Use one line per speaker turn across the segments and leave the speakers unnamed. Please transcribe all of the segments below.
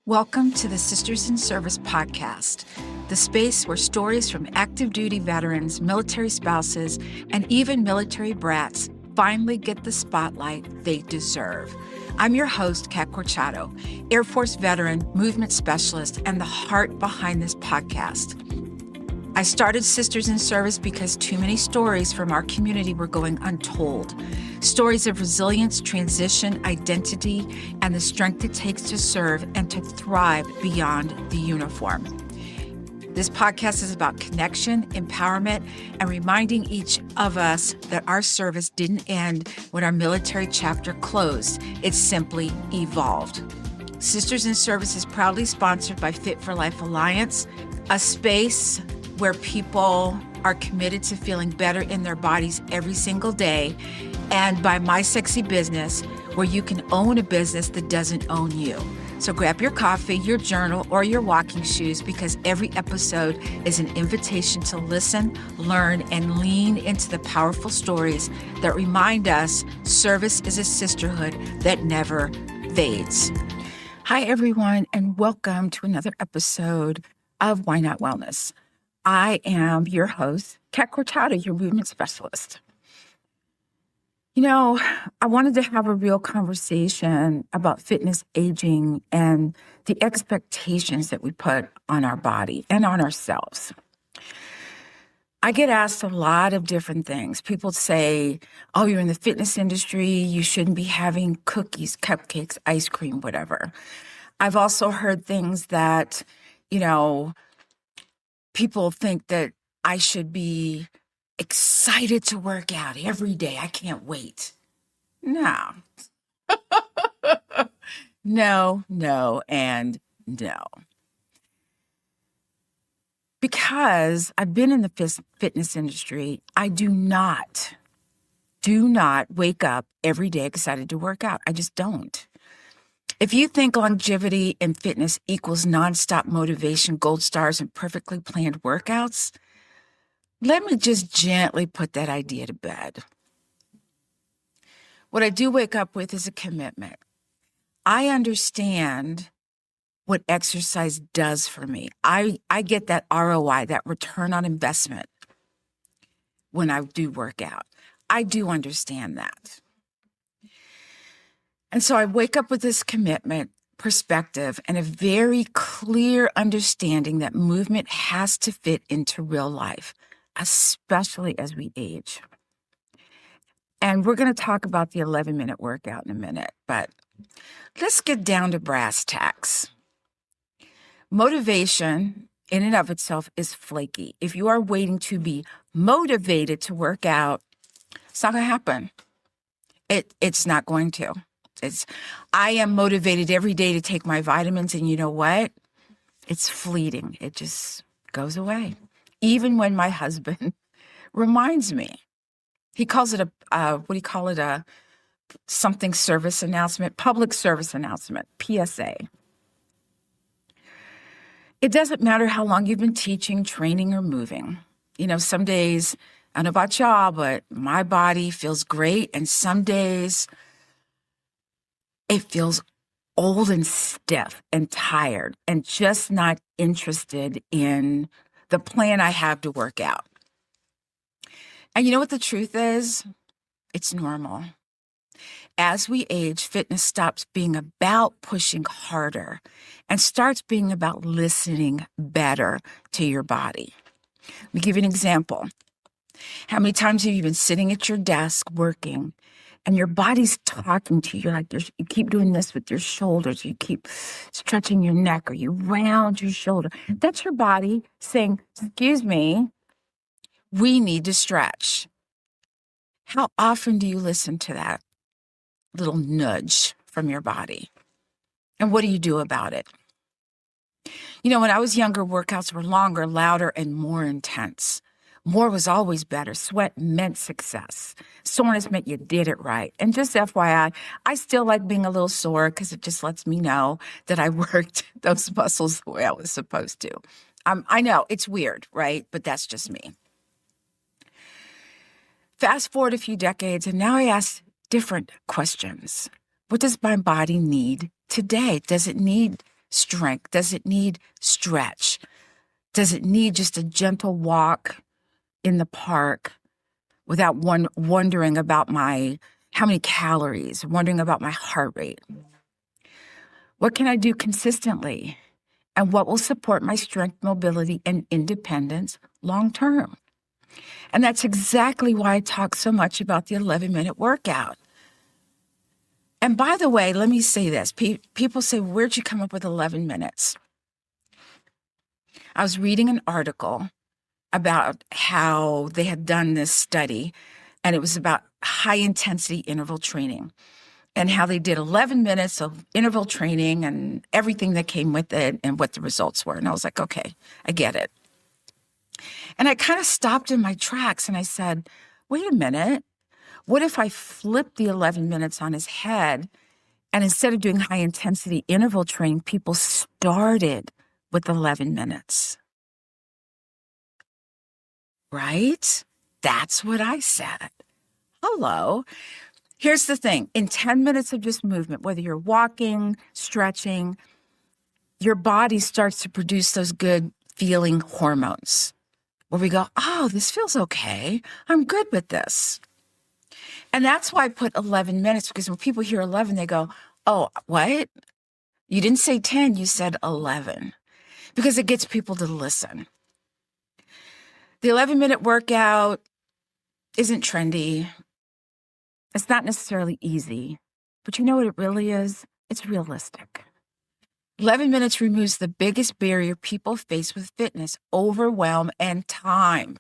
Welcome to the Sisters in Service podcast, the space where stories from active duty veterans, military spouses, and even military brats finally get the spotlight they deserve. I'm your host, Kat Corchado, Air Force veteran, movement specialist, and the heart behind this podcast. I started Sisters in Service because too many stories from our community were going untold. Stories of resilience, transition, identity, and the strength it takes to serve and to thrive beyond the uniform. This podcast is about connection, empowerment, and reminding each of us that our service didn't end when our military chapter closed. It simply evolved. Sisters in Service is proudly sponsored by Fit for Life Alliance, a space where people are committed to feeling better in their bodies every single day, and by My Sexy Business, where you can own a business that doesn't own you. So grab your coffee, your journal, or your walking shoes, because every episode is an invitation to listen, learn, and lean into the powerful stories that remind us service is a sisterhood that never fades. Hi, everyone, and welcome to another episode of Why Not Wellness. I am your host, Kat Corchado, your movement specialist. You know, I wanted to have a real conversation about fitness, aging, and the expectations that we put on our body and on ourselves. I get asked a lot of different things. People say, oh, you're in the fitness industry, you shouldn't be having cookies, cupcakes, ice cream, whatever. I've also heard things that, people think that I should be excited to work out every day. I can't wait. No. No, and no. Because I've been in the fitness industry, I do not wake up every day excited to work out. I just don't. If you think longevity in fitness equals nonstop motivation, gold stars, and perfectly planned workouts, let me just gently put that idea to bed. What I do wake up with is a commitment. I understand what exercise does for me. I get that ROI, that return on investment, when I do work out. I do understand that. And so I wake up with this commitment, perspective, and a very clear understanding that movement has to fit into real life, especially as we age. And we're going to talk about the 11-minute workout in a minute, but let's get down to brass tacks. Motivation in and of itself is flaky. If you are waiting to be motivated to work out, it's not going to happen. It's not going to. I am motivated every day to take my vitamins, and you know what? It's fleeting. It just goes away. Even when my husband reminds me. He calls it a something service announcement, public service announcement, PSA. It doesn't matter how long you've been teaching, training, or moving. Some days, I don't know about y'all, but my body feels great, and some days it feels old and stiff and tired and just not interested in the plan I have to work out. And you know what the truth is? It's normal. As we age, fitness stops being about pushing harder and starts being about listening better to your body. Let me give you an example. How many times have you been sitting at your desk working, and your body's talking to you? You keep doing this with your shoulders. You keep stretching your neck, or you round your shoulder. That's your body saying, excuse me, we need to stretch. How often do you listen to that little nudge from your body? And what do you do about it? When I was younger, workouts were longer, louder, and more intense. More was always better. Sweat meant success. Soreness meant you did it right. And just FYI, I still like being a little sore because it just lets me know that I worked those muscles the way I was supposed to. I know it's weird, right? But that's just me. Fast forward a few decades, and now I ask different questions. What does my body need today? Does it need strength? Does it need stretch? Does it need just a gentle walk in the park without wondering about how many calories, wondering about my heart rate? What can I do consistently? And what will support my strength, mobility, and independence long term? And that's exactly why I talk so much about the 11-minute workout. And by the way, let me say this. People say, where'd you come up with 11 minutes? I was reading an article about how they had done this study, and it was about high-intensity interval training and how they did 11 minutes of interval training and everything that came with it and what the results were. And I was like, okay, I get it. And I kind of stopped in my tracks and I said, wait a minute. What if I flipped the 11 minutes on his head, and instead of doing high-intensity interval training, people started with 11 minutes? Right? That's what I said. Hello. Here's the thing. In 10 minutes of just movement, whether you're walking, stretching, your body starts to produce those good feeling hormones where we go, oh, this feels okay. I'm good with this. And that's why I put 11 minutes, because when people hear 11, they go, oh, what? You didn't say 10, you said 11, because it gets people to listen. The 11-minute workout isn't trendy. It's not necessarily easy, but you know what it really is? It's realistic. 11 minutes removes the biggest barrier people face with fitness: overwhelm and time.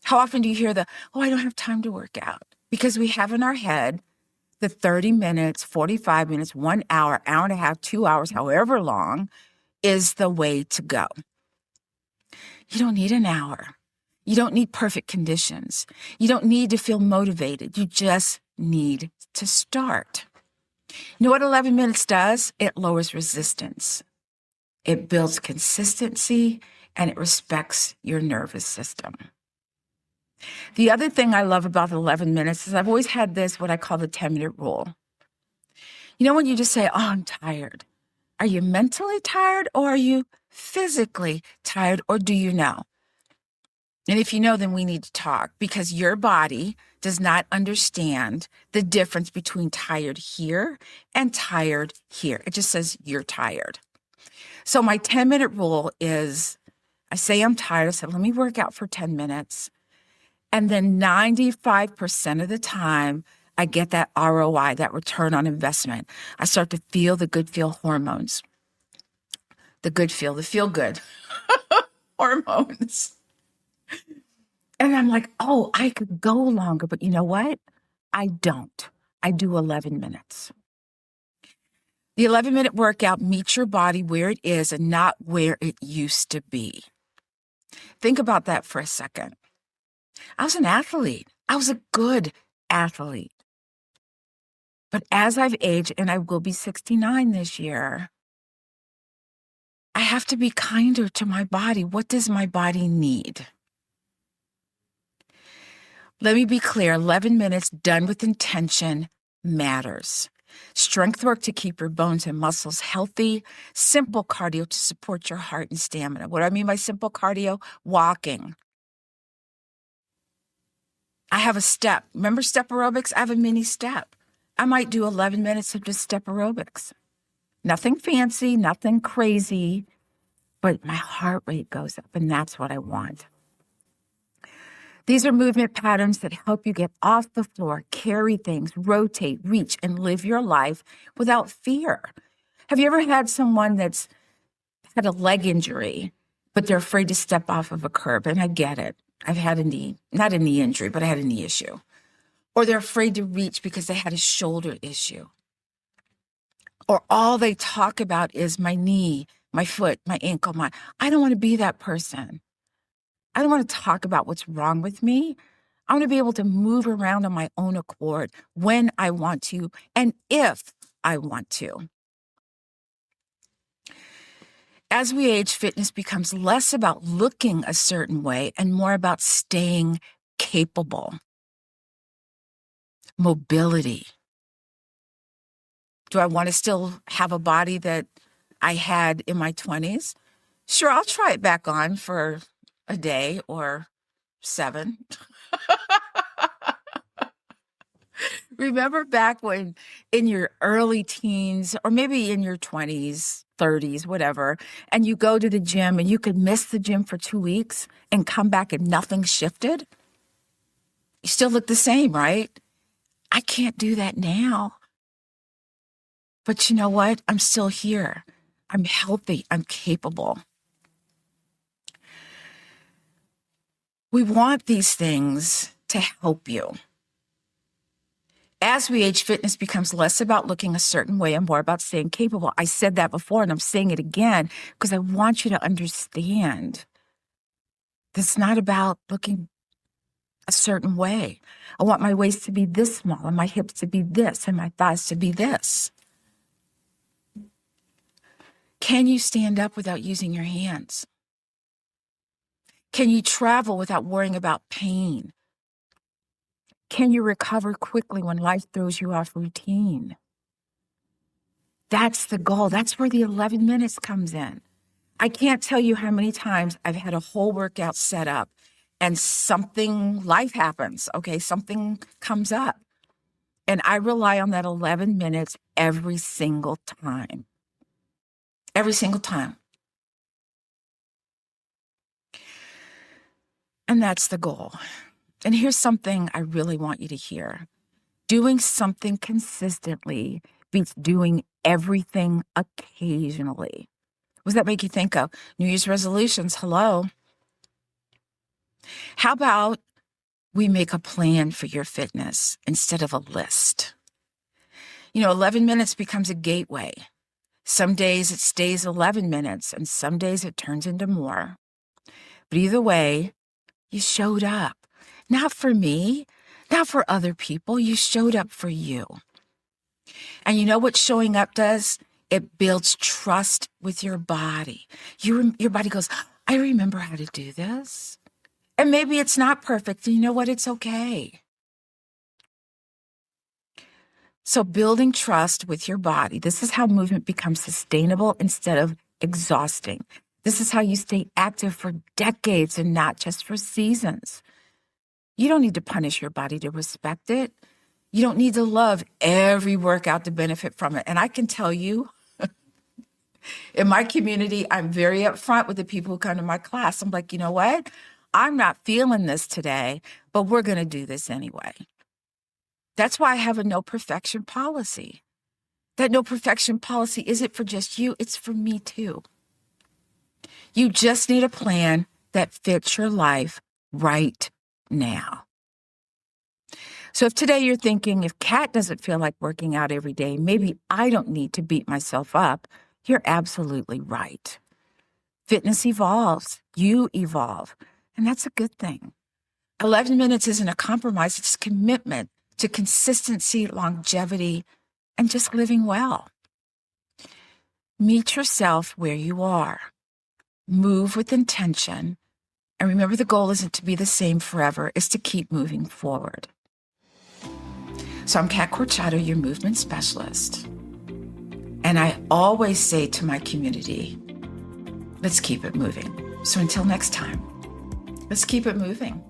How often do you hear I don't have time to work out? Because we have in our head the 30 minutes, 45 minutes, 1 hour, hour and a half, 2 hours, however long is the way to go. You don't need an hour. You don't need perfect conditions. You don't need to feel motivated. You just need to start. You know what 11 minutes does? It lowers resistance. It builds consistency, and it respects your nervous system. The other thing I love about 11 minutes is I've always had what I call the 10-minute rule. You know when you just say, oh, I'm tired. Are you mentally tired, or are you physically tired, or do you know? And if you know, then we need to talk, because your body does not understand the difference between tired here and tired here. It just says you're tired. So my 10-minute rule is, I say I'm tired. I said, let me work out for 10 minutes. And then 95% of the time, I get that ROI, that return on investment. I start to feel the good feel hormones. The feel good hormones. And I'm like, oh, I could go longer, but you know what? I don't. I do 11 minutes. The 11-minute workout meets your body where it is and not where it used to be. Think about that for a second. I was an athlete. I was a good athlete. But as I've aged, and I will be 69 this year, I have to be kinder to my body. What does my body need? Let me be clear, 11 minutes done with intention matters. Strength work to keep your bones and muscles healthy. Simple cardio to support your heart and stamina. What do I mean by simple cardio? Walking. I have a step. Remember step aerobics? I have a mini step. I might do 11 minutes of just step aerobics. Nothing fancy, nothing crazy, but my heart rate goes up, and that's what I want. These are movement patterns that help you get off the floor, carry things, rotate, reach, and live your life without fear. Have you ever had someone that's had a leg injury, but they're afraid to step off of a curb? And I get it. I've had not a knee injury, but I had a knee issue. Or they're afraid to reach because they had a shoulder issue. Or all they talk about is my knee, my foot, my ankle, I don't want to be that person. I don't want to talk about what's wrong with me. I want to be able to move around on my own accord when I want to and if I want to. As we age, fitness becomes less about looking a certain way and more about staying capable. Mobility. Do I want to still have a body that I had in my 20s. Sure, I'll try it back on for a day or 7. Remember back when in your early teens or maybe in your 20s, 30s, whatever, and you go to the gym and you could miss the gym for 2 weeks and come back and nothing shifted? You still look the same, right? I can't do that now. But you know what? I'm still here. I'm healthy. I'm capable. We want these things to help you. As we age, fitness becomes less about looking a certain way and more about staying capable. I said that before, and I'm saying it again because I want you to understand it's not about looking a certain way. I want my waist to be this small, and my hips to be this, and my thighs to be this. Can you stand up without using your hands? Can you travel without worrying about pain? Can you recover quickly when life throws you off routine? That's the goal. That's where the 11 minutes comes in. I can't tell you how many times I've had a whole workout set up and life happens, okay? Something comes up. And I rely on that 11 minutes every single time. Every single time. And that's the goal. And here's something I really want you to hear. Doing something consistently beats doing everything occasionally. What does that make you think of? New Year's resolutions, hello. How about we make a plan for your fitness instead of a list? 11 minutes becomes a gateway. Some days it stays 11 minutes, and some days it turns into more. But either way, you showed up. Not for me, not for other people. You showed up for you. And you know what showing up does? It builds trust with your body. Your body goes, I remember how to do this. And maybe it's not perfect. And you know what? It's okay. So building trust with your body. This is how movement becomes sustainable instead of exhausting. This is how you stay active for decades and not just for seasons. You don't need to punish your body to respect it. You don't need to love every workout to benefit from it. And I can tell you, in my community, I'm very upfront with the people who come to my class. I'm like, you know what? I'm not feeling this today, but we're going to do this anyway. That's why I have a no perfection policy. That no perfection policy isn't for just you, it's for me too. You just need a plan that fits your life right now. So if today you're thinking, if Kat doesn't feel like working out every day, maybe I don't need to beat myself up, you're absolutely right. Fitness evolves, you evolve, and that's a good thing. 11 minutes isn't a compromise, it's a commitment to consistency, longevity, and just living well. Meet yourself where you are. Move with intention. And remember, the goal isn't to be the same forever, it's to keep moving forward. So I'm Kat Corchado, your movement specialist. And I always say to my community, let's keep it moving. So until next time, let's keep it moving.